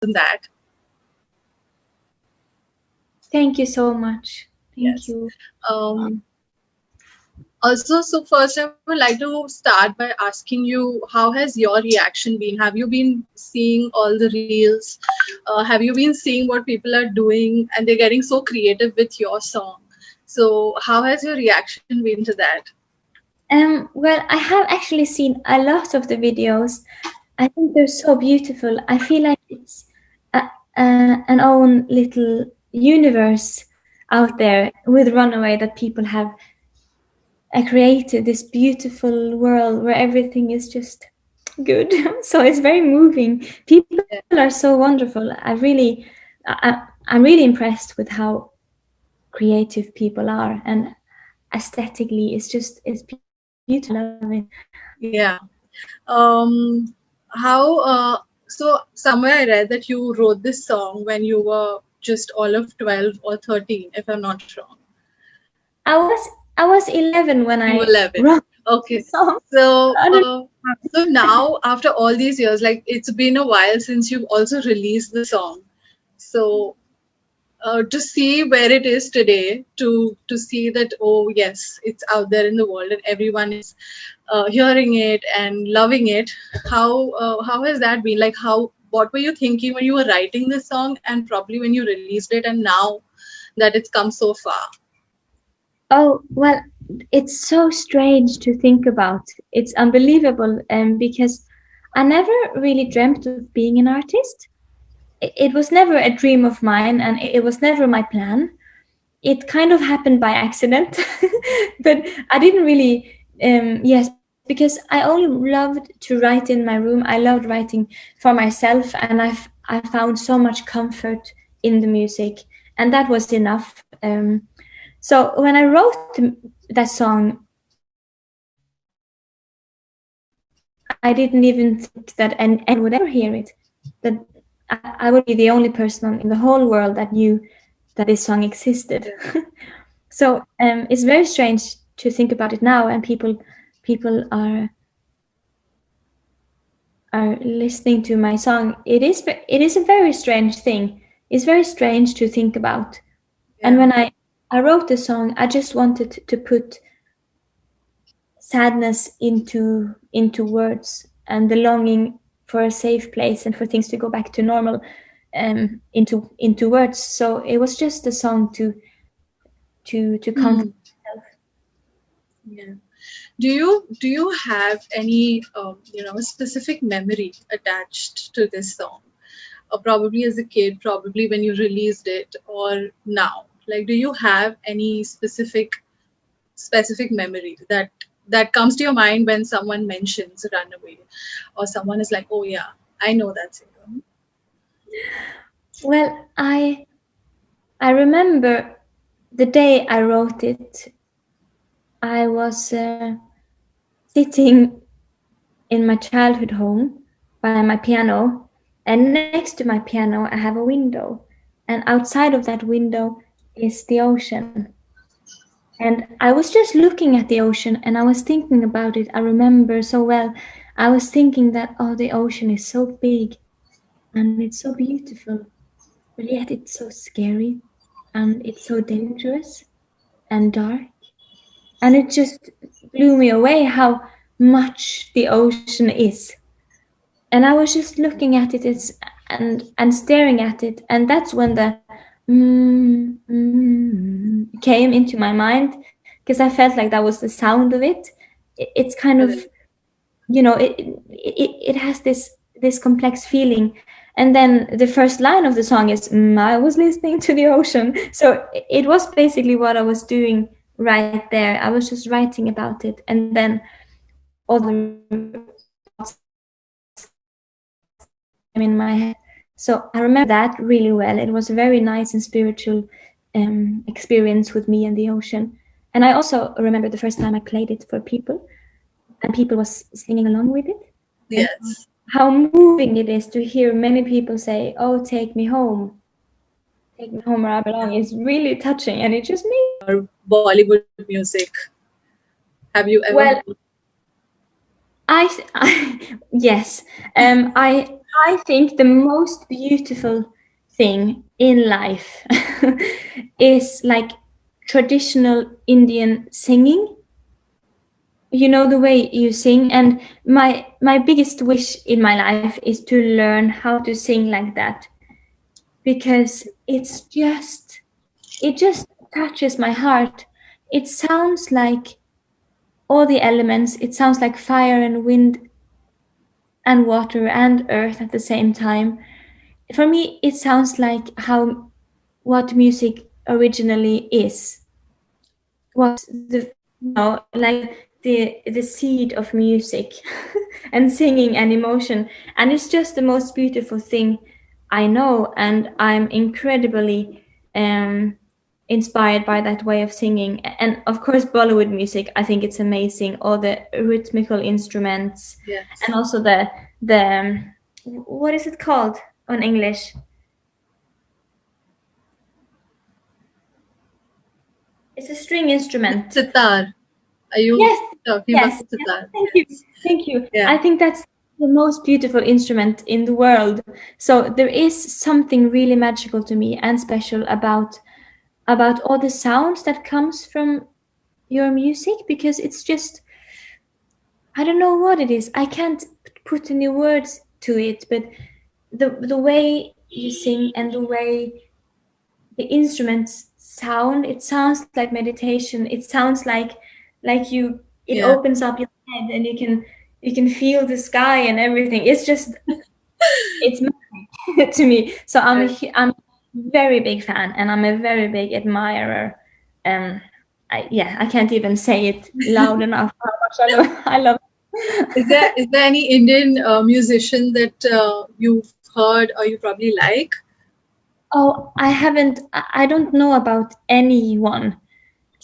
in that. Thank you so much. Thank Yes. you. Um, Also, so first I would like to start by asking you, how has your reaction been? Have you been seeing all the reels? Have you been seeing what people are doing and they're getting so creative with your song? So, how has your reaction been to that? Well, I have actually seen a lot of the videos. I think they're so beautiful. I feel like it's a, an own little universe out there with Runaway that people have created this beautiful world where everything is just good. So it's very moving. People are so wonderful. I'm really impressed with how creative people are, and aesthetically, it's beautiful. I love it. Yeah. Um, how, so somewhere I read that you wrote this song when you were just all of 12 or 13, if I'm not wrong. I was 11 when You were I 11. wrote the Okay. song. So, I don't so now after all these years, like it's been a while since you've also released the song. So, to see where it is today, to see that, oh yes, it's out there in the world and everyone is hearing it and loving it. How has that been? Like, how, what were you thinking when you were writing this song, and probably when you released it, and now that it's come so far? Oh, well, it's so strange to think about. It's unbelievable, because I never really dreamt of being an artist. It was never a dream of mine, and it was never my plan. It kind of happened by accident, but I didn't really. Yes, because I only loved to write in my room. I loved writing for myself, and I found so much comfort in the music, and that was enough. So when I wrote that song, I didn't even think that anyone would ever hear it. That I would be the only person in the whole world that knew that this song existed. Yeah. So it's very strange to think about it now, and people are listening to my song. It is a very strange thing. It's very strange to think about. And Yeah. when I wrote the song, I just wanted to put sadness into words, and the longing for a safe place and for things to go back to normal, into words. So it was just a song to comfort Hmm. myself. Yeah. Do you have any specific memory attached to this song? Probably as a kid, probably when you released it, or now. Like, do you have any specific memory that comes to your mind when someone mentions Runaway, or someone is like, oh yeah, I know that singer. Well, I remember the day I wrote it. I was sitting in my childhood home by my piano, and next to my piano, I have a window, and outside of that window is the ocean. And I was just looking at the ocean and I was thinking about it. I remember so well. I was thinking that, oh, the ocean is so big and it's so beautiful, but yet it's so scary and it's so dangerous and dark. And it just blew me away how much the ocean is. And I was just looking at it and staring at it, and that's when the came into my mind, because I felt like that was the sound of it. It's kind of, Right. it has this complex feeling, and then the first line of the song is, I was listening to the ocean. So it was basically what I was doing right there. I was just writing about it, and then all the thoughts came in my head. So I remember that really well. It was a very nice and spiritual experience with me and the ocean. And I also remember the first time I played it for people, and people was singing along with it. And Yes. how moving it is to hear many people say, "Oh, take me home where I belong," is really touching, and it just makes me Or feel Bollywood music. Have you ever heard? well. I yes, I I think the most beautiful thing in life is like traditional Indian singing. You know the way you sing, and my biggest wish in my life is to learn how to sing like that, because it just touches my heart. It sounds like all the elements. It sounds like fire and wind and water and earth at the same time. For me, it sounds like how what music originally is. What the like the seed of music and singing and emotion, and it's just the most beautiful thing I know, and I'm incredibly um inspired by that way of singing. And of course Bollywood music, I think it's amazing, all the rhythmical instruments, and Yes. also the what is it called on English? It's a string instrument. Sitar. Are you Yes, talking about yes, yes. sitar? Thank you, Yes. thank you. Yeah. I think that's the most beautiful instrument in the world. So there is something really magical to me and special about all the sounds that comes from your music, because it's just, I don't know what it is. I can't put any words to it, but the way you sing and the way the instruments sound, it sounds like meditation. It sounds like you, it Yeah. opens up your head and you can feel the sky and everything. It's just, it's magic to me. So Yeah. I'm a very big fan, and I'm a very big admirer. um I can't even say it loud enough how much I love. Is there any Indian musician that you've heard or you probably like? Oh, I haven't, I don't know about anyone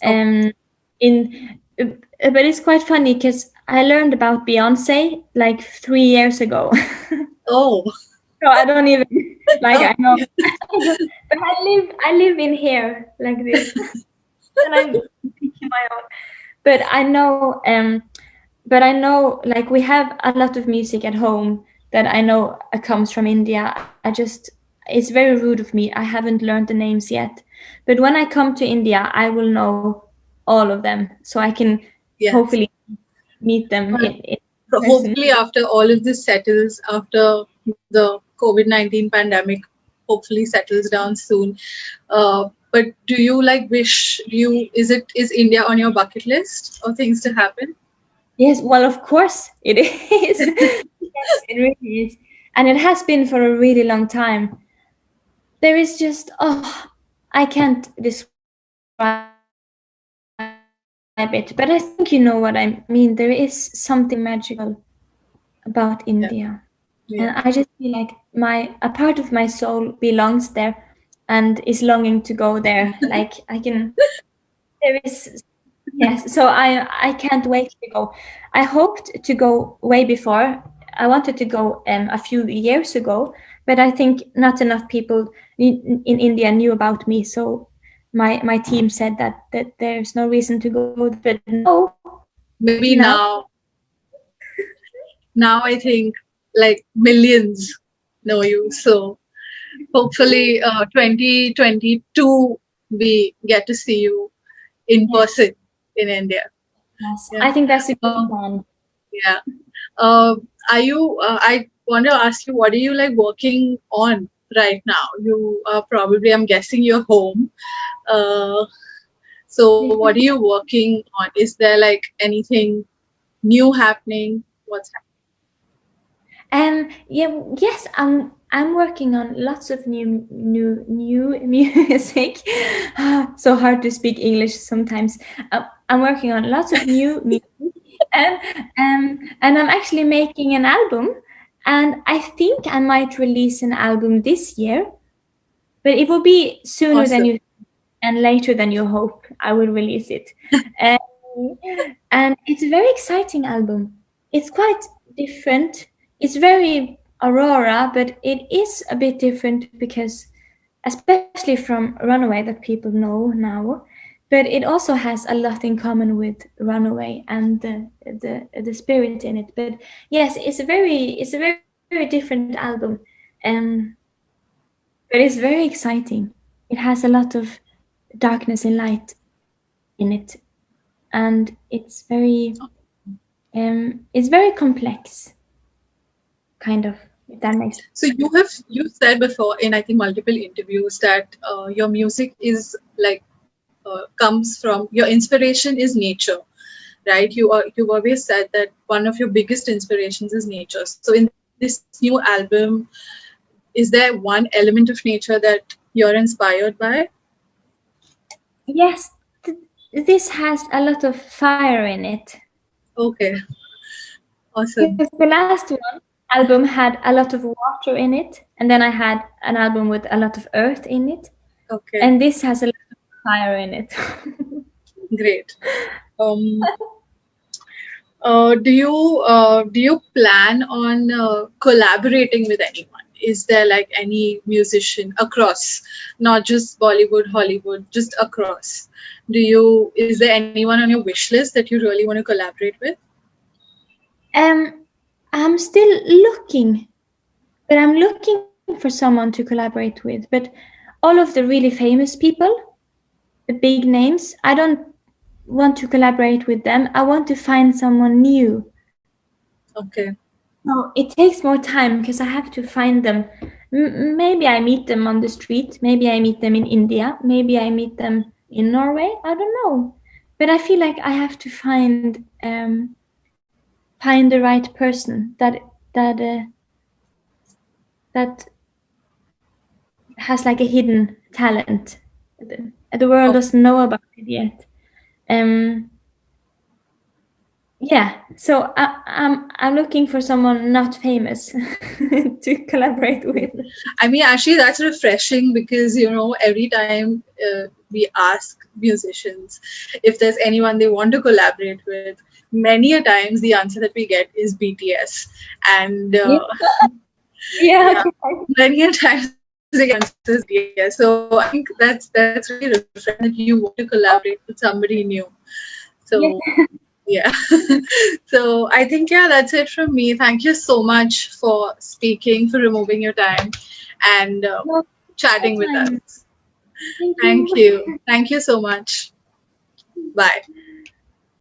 Okay. um but it's quite funny because I learned about Beyonce like 3 years ago. Oh. So I don't even like, I know. Okay. But I live in here like this, and I'm thinking my own. But I know like we have a lot of music at home that I know comes from India. I just, it's very rude of me. I haven't learned the names yet. But when I come to India, I will know all of them, so I can Yes. hopefully meet them Well, in person. hopefully after all of this settles, after the COVID-19 pandemic hopefully settles down soon. But do you like wish you is India on your bucket list or things to happen? Yes, well, of course it is. Yes, it really is, and it has been for a really long time. There is just, oh, I can't describe it, but I think you know what I mean. There is something magical about India, and I just feel like Yeah. a Yeah. part of my soul belongs there and is longing to go there. Like I can, there is, yes. So I can't wait to go. I hoped to go way before. I wanted to go a few years ago, but I think not enough people in India knew about me. So my team said that there's no reason to go there. But Maybe now, now I think like millions know you. So hopefully 2022 we get to see you in yes, person in India. yes, Yeah. I think that's a good Uh, plan. yeah. Are you? I want to ask you, what are you like working on right now? You probably, I'm guessing you're home. Uh, so what are you working on? Is there like anything new happening? What's Yeah, yes, I'm working on lots of new music. So hard to speak English sometimes. I'm working on lots of new music, and and I'm actually making an album, and I think I might release an album this year, but it will be sooner than awesome? you and later than you hope. I will release it. Um, and it's a very exciting album. It's quite different. It's very Aurora, but it is a bit different because, especially from Runaway, that people know now, but it also has a lot in common with Runaway and the spirit in it. But yes, it's a very very different album, um, but it's very exciting. It has a lot of darkness and light in it, and it's very complex, kind of. If that makes So you said before in I think multiple interviews that your music is like comes from your inspiration is nature, right? You've always said that one of your biggest inspirations is nature. So in this new album, is there one element of nature that you're inspired by? yes, this has a lot of fire in it Okay, awesome. because the last one album had a lot of water in it, and then I had an album with a lot of earth in it, Okay, and this has a lot of fire in it. great. Um, do you plan on collaborating with anyone? Is there like any musician across, not just Bollywood, Hollywood, just across? Is there anyone on your wish list that you really want to collaborate with? um, I'm still looking, but I'm looking for someone to collaborate with. But all of the really famous people, the big names, I don't want to collaborate with them. I want to find someone new. Okay, So it takes more time because I have to find them. Maybe I meet them on the street. Maybe I meet them in India. Maybe I meet them in Norway. I don't know. But I feel like I have to find the right person that that has like a hidden talent. The world okay. doesn't know about it yet. Um, yeah. So I'm looking for someone not famous to collaborate with. I mean, actually, that's refreshing because every time we ask musicians if there's anyone they want to collaborate with, many a times the answer that we get is BTS, and Yeah. Yeah. yeah, many a times the answer is BTS. So I think that's really refreshing that you want to collaborate with somebody new. So Yeah. yeah. So I think, yeah, that's it from me. Thank you so much for speaking, for removing your time and No, chatting with time. us. Thank Thank you. you. Thank you so much. Bye.